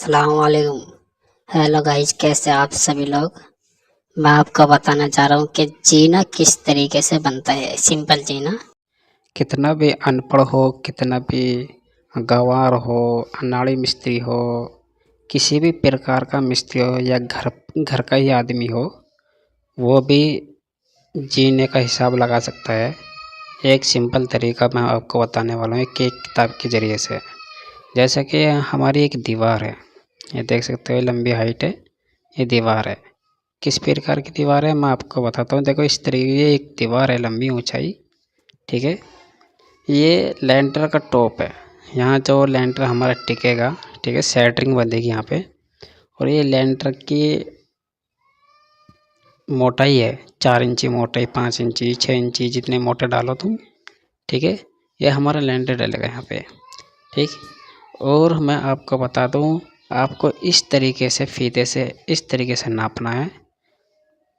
अस्सलामुअलैकुम। Hello guys, कैसे आप सभी लोग। मैं आपको बताना चाह रहा हूँ कि जीना किस तरीके से बनता है। सिंपल जीना। कितना भी अनपढ़ हो, कितना भी गँवार हो, अनाड़ी मिस्त्री हो, किसी भी प्रकार का मिस्त्री हो या घर घर का ही आदमी हो, वो भी जीने का हिसाब लगा सकता है। एक सिंपल तरीका मैं आपको बताने वाला हूँ कि एक किताब के ज़रिए से। जैसा कि हमारी एक दीवार है, ये देख सकते हो, लंबी हाइट है, ये दीवार है। किस प्रकार की दीवार है मैं आपको बताता हूँ। देखो, इस तरीके की एक दीवार है, लंबी ऊंचाई, ठीक है। ये लेंटर का टॉप है, यहाँ जो लेंटर हमारा टिकेगा, ठीक है, सेंटरिंग बंधेगी यहाँ पे। और ये लेंटर की मोटाई है 4 इंची मोटाई, 5 इंची, 6 इंची, जितने मोटे डालो तुम, ठीक है। ये हमारा लेंटर डलेगा यहाँ पे, ठीक। और मैं आपको बता दूँ, आपको इस तरीके से फीते से इस तरीके से नापना है,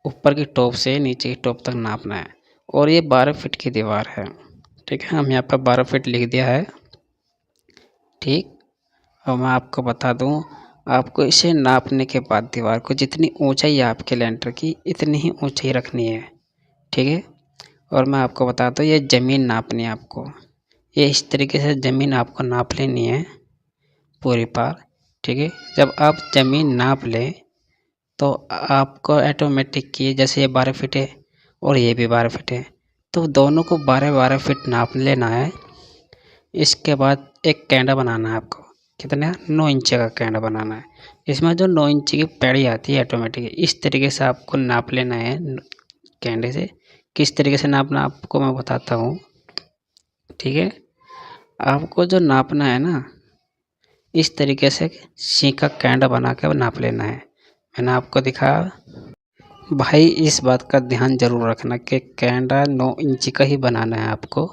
ऊपर की टॉप से नीचे की टॉप तक नापना है। और ये 12 फीट की दीवार है, ठीक है। हम यहाँ पर 12 फीट लिख दिया है, ठीक। और मैं आपको बता दूं, आपको इसे नापने के बाद दीवार को जितनी ऊंचाई है आपके लेंटर की, इतनी ही ऊंचाई रखनी है, ठीक है। और मैं आपको बताता हूँ, ये ज़मीन नापनी है आपको। ये इस तरीके से ज़मीन आपको नाप लेनी है पूरी पार, ठीक है। जब आप ज़मीन नाप लें तो आपको ऑटोमेटिक की, जैसे ये 12 फीट है और ये भी 12 फीट है, तो दोनों को 12-12 फीट नाप लेना है। इसके बाद एक कैंडा बनाना है आपको। कितना? 9 इंच का कैंडा बनाना है। इसमें जो 9 इंच की पैड़ी आती है ऑटोमेटिक, इस तरीके से आपको नाप लेना है कैंडे से। किस तरीके से नापना आपको मैं बताता हूँ, ठीक है। आपको जो नापना है ना, इस तरीके से सी का कैंडा बना के नाप लेना है। मैंने आपको दिखाया भाई, इस बात का ध्यान जरूर रखना कि कैंडा 9 इंच का ही बनाना है आपको,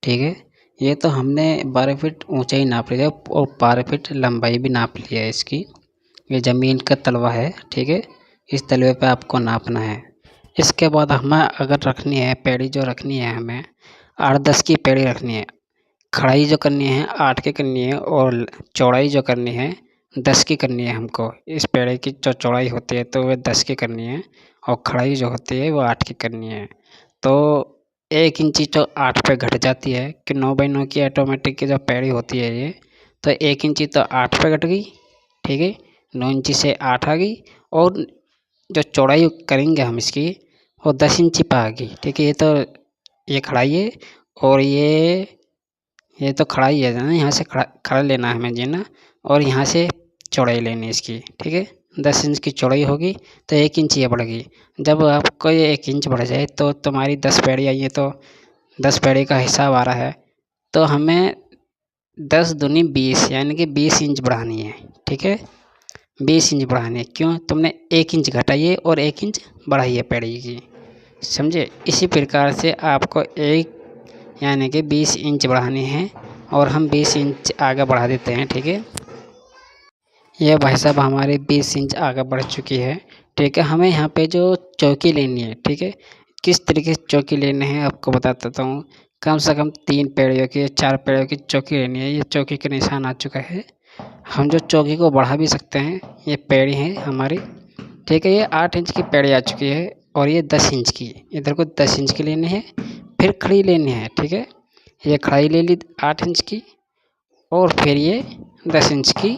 ठीक है। ये तो हमने 12 फीट ऊंचाई नाप लिया और 12 फीट लंबाई भी नाप लिया है इसकी। ये ज़मीन का तलवा है, ठीक है। इस तलवे पे आपको नापना है। इसके बाद हमें अगर रखनी है पेड़ी, जो रखनी है हमें 8-10 की पेड़ी रखनी है। खड़ाई जो करनी है 8 की करनी है, और चौड़ाई जो करनी है 10 की करनी है हमको। इस पेड़े की जो चौड़ाई होती है तो वह 10 की करनी है, और खड़ाई जो होती है वो 8 की करनी है। तो 1 इंची तो 8 पे घट जाती है कि 9x9 की ऑटोमेटिक की जो पेड़ी होती है ये, तो 1 इंची तो 8 पे घट गई, ठीक है। 9 इंची से 8 आ गई, और जो चौड़ाई करेंगे हम इसकी, वो 10 इंची पे आ गई, ठीक है। ये खड़ाई है, और ये तो खड़ाई है ना, यहाँ से खड़ा खड़ा लेना है हमें जीना, और यहाँ से चौड़ाई लेनी है इसकी, ठीक है। 10 इंच की चौड़ाई होगी तो 1 इंच ये बढ़ गई। जब आपको ये 1 इंच बढ़ जाए तो तुम्हारी 10 पेड़ी आई है, तो 10 पेड़ी का हिसाब आ रहा है, तो हमें 10 दूनी 20 यानी कि 20 इंच बढ़ानी है, ठीक है। 20 इंच बढ़ानी है, क्यों? तुमने 1 इंच घटाई है और 1 इंच बढ़ाई है पेड़ी की, समझे। इसी प्रकार से आपको एक यानी कि 20 इंच बढ़ानी है, और हम 20 इंच आगे बढ़ा देते हैं, ठीक है। ये भाई साहब हमारी 20 इंच आगे बढ़ चुकी है, ठीक है। हमें यहाँ पे जो चौकी लेनी है, ठीक है। किस तरीके से चौकी लेनी है आपको बता देता हूँ। कम से कम 3 पेड़ियों की, 4 पेड़ियों की चौकी लेनी है। ये चौकी का निशान आ चुका है। हम जो चौकी को बढ़ा भी सकते हैं, ये पेड़ी है हमारी, ठीक है। ये 8 इंच की पेड़ी आ चुकी है, और ये 10 इंच की, इधर को 10 इंच की लेनी है। फिर खड़ी लेनी है, ठीक है। ये खड़ाई ले ली 8 इंच की, और फिर ये 10 इंच की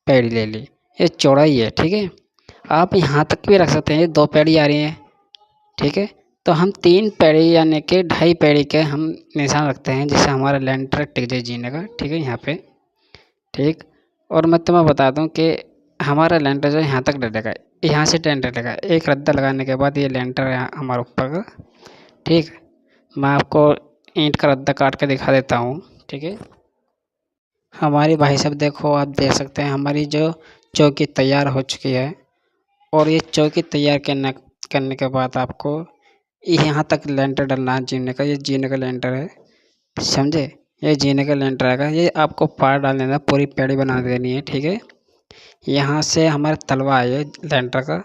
पैड़ी ले ली। ये चौड़ाई है, ठीक है। आप यहाँ तक भी रख सकते हैं, ये 2 पैड़ी आ रही है, ठीक है। तो हम 3 पैड़ी यानी कि 2.5 पैड़ी के हम निशान रखते हैं, जिससे हमारा लेंटर टिक जाए जीने का, ठीक है, यहाँ पे, ठीक। और मैं तुम्हें बता दूँ कि हमारा लेंटर जो है यहाँ तक डलेगा, यहाँ से टेंट डलेगा। एक रद्दा लगाने के बाद ये लेंटर यहाँ हमारे ऊपर का, ठीक। मैं आपको ईंट का रद्दा काट के दिखा देता हूँ, ठीक है। हमारी भाई साहब देखो, आप देख सकते हैं हमारी जो चौकी तैयार हो चुकी है। और ये चौकी तैयार करने के बाद आपको यहाँ तक लेंटर डलना है जीने का। ये जीने का लेंटर है, समझे। ये जीने का लेंटर आएगा, ये आपको पार डाल देना, पूरी पेड़ी बना देनी है, ठीक है। यहाँ से हमारा तलवा है लेंटर का,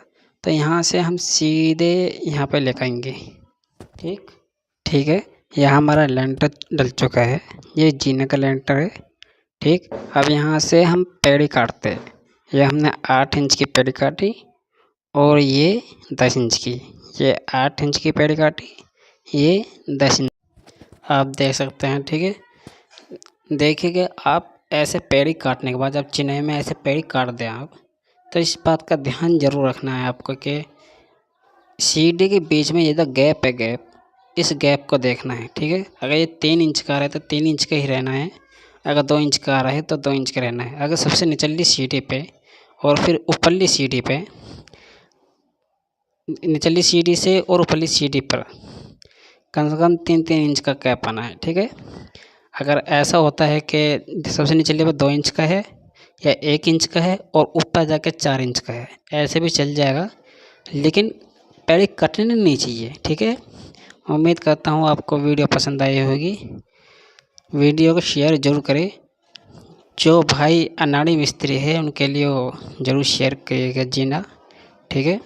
तो यहाँ से हम सीधे यहाँ पे लेकर आएंगे, ठीक। ठीक है, यहाँ हमारा लेंटर डल चुका है। ये जीने का लेंटर है, ठीक। अब यहाँ से हम पेड़ी काटते हैं। ये हमने 8 इंच की पेड़ी काटी और ये 10 इंच की। ये 8 इंच की पेड़ी काटी, ये 10 इंच। आप देख सकते हैं, ठीक है। देखिए आप ऐसे पेड़ी काटने के बाद जब चिनाई में ऐसे पेड़ी काट दें आप, तो इस बात का ध्यान जरूर रखना है आपको कि सीढ़ी के बीच में ये जो गैप है, गैप, इस गैप को देखना है, ठीक है। अगर ये 3 इंच का आ रहा है तो 3 इंच का ही रहना है। अगर 2 इंच का आ रहा है तो 2 इंच का रहना है। अगर सबसे निचली सीढ़ी पे और फिर ऊपरली सीढ़ी पे, निचली सीढ़ी से और ऊपरली सीढ़ी पर कम से कम 3-3 इंच का गैप आना है, ठीक है। अगर ऐसा होता है कि सबसे निचले पर 2 इंच का है या 1 इंच का है और ऊपर जाके 4 इंच का है, ऐसे भी चल जाएगा, लेकिन पेड़ी कटनी नहीं चाहिए, ठीक है। उम्मीद करता हूँ आपको वीडियो पसंद आई होगी। वीडियो को शेयर ज़रूर करें। जो भाई अनाड़ी मिस्त्री है उनके लिए ज़रूर शेयर करिएगा जीना, ठीक है।